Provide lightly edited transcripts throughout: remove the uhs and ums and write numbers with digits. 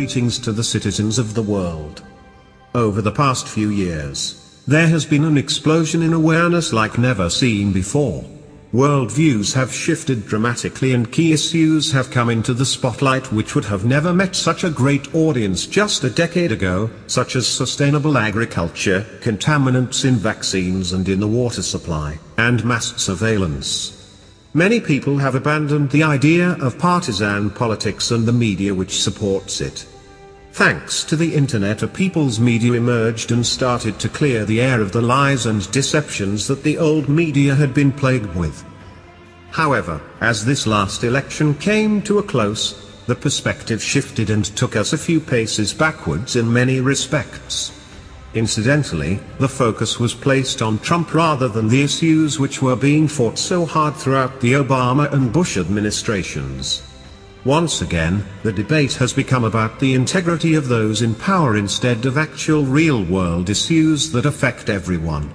greetings to the citizens of the world. Over the past few years, there has been an explosion in awareness like never seen before. Worldviews have shifted dramatically and key issues have come into the spotlight which would have never met such a great audience just a decade ago, such as sustainable agriculture, contaminants in vaccines and in the water supply, and mass surveillance. Many people have abandoned the idea of partisan politics and the media which supports it. Thanks to the internet, a people's media emerged and started to clear the air of the lies and deceptions that the old media had been plagued with. However, as this last election came to a close, the perspective shifted and took us a few paces backwards in many respects. Incidentally, the focus was placed on Trump rather than the issues which were being fought so hard throughout the Obama and Bush administrations. Once again, the debate has become about the integrity of those in power instead of actual real-world issues that affect everyone.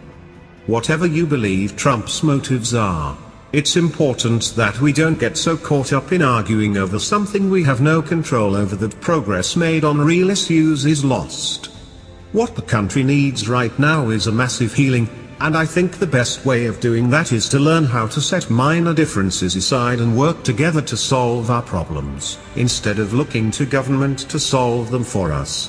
Whatever you believe Trump's motives are, it's important that we don't get so caught up in arguing over something we have no control over that progress made on real issues is lost. What the country needs right now is a massive healing, and I think the best way of doing that is to learn how to set minor differences aside and work together to solve our problems, instead of looking to government to solve them for us.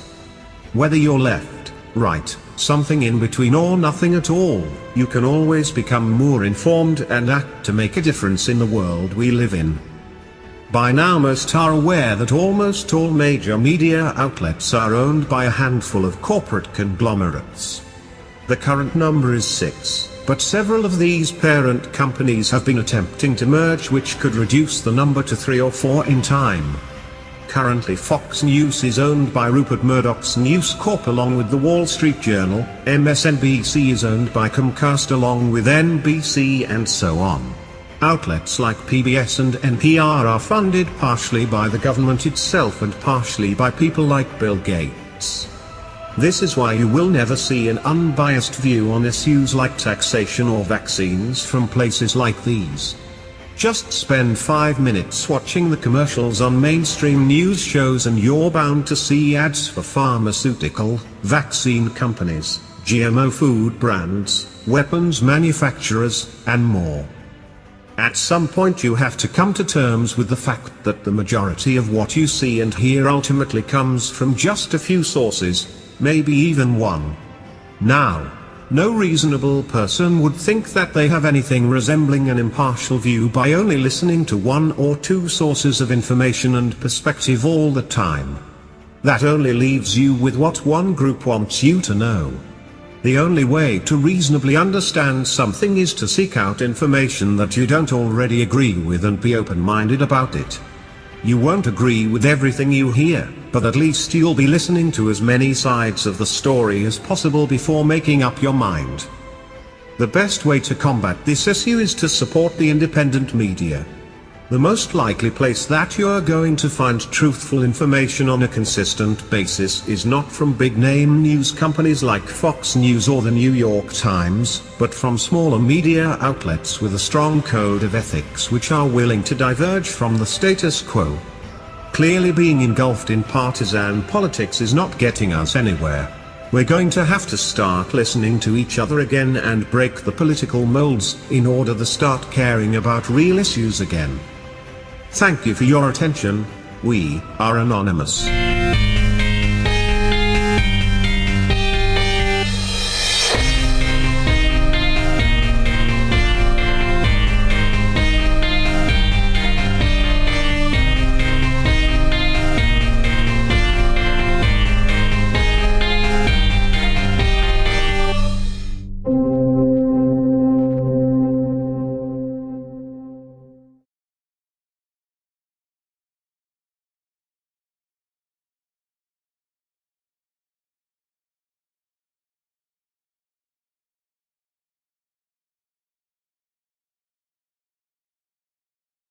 Whether you're left, right, something in between or nothing at all, you can always become more informed and act to make a difference in the world we live in. By now most are aware that almost all major media outlets are owned by a handful of corporate conglomerates. The current number is 6, but several of these parent companies have been attempting to merge, which could reduce the number to 3 or 4 in time. Currently Fox News is owned by Rupert Murdoch's News Corp along with the Wall Street Journal, MSNBC is owned by Comcast along with NBC, and so on. Outlets like PBS and NPR are funded partially by the government itself and partially by people like Bill Gates. This is why you will never see an unbiased view on issues like taxation or vaccines from places like these. Just spend 5 minutes watching the commercials on mainstream news shows and you're bound to see ads for pharmaceutical, vaccine companies, GMO food brands, weapons manufacturers, and more. At some point you have to come to terms with the fact that the majority of what you see and hear ultimately comes from just a few sources, maybe even one. Now, no reasonable person would think that they have anything resembling an impartial view by only listening to 1 or 2 sources of information and perspective all the time. That only leaves you with what one group wants you to know. The only way to reasonably understand something is to seek out information that you don't already agree with and be open-minded about it. You won't agree with everything you hear, but at least you'll be listening to as many sides of the story as possible before making up your mind. The best way to combat this issue is to support the independent media. The most likely place that you're going to find truthful information on a consistent basis is not from big-name news companies like Fox News or the New York Times, but from smaller media outlets with a strong code of ethics which are willing to diverge from the status quo. Clearly, being engulfed in partisan politics is not getting us anywhere. We're going to have to start listening to each other again and break the political molds in order to start caring about real issues again. Thank you for your attention. We are Anonymous.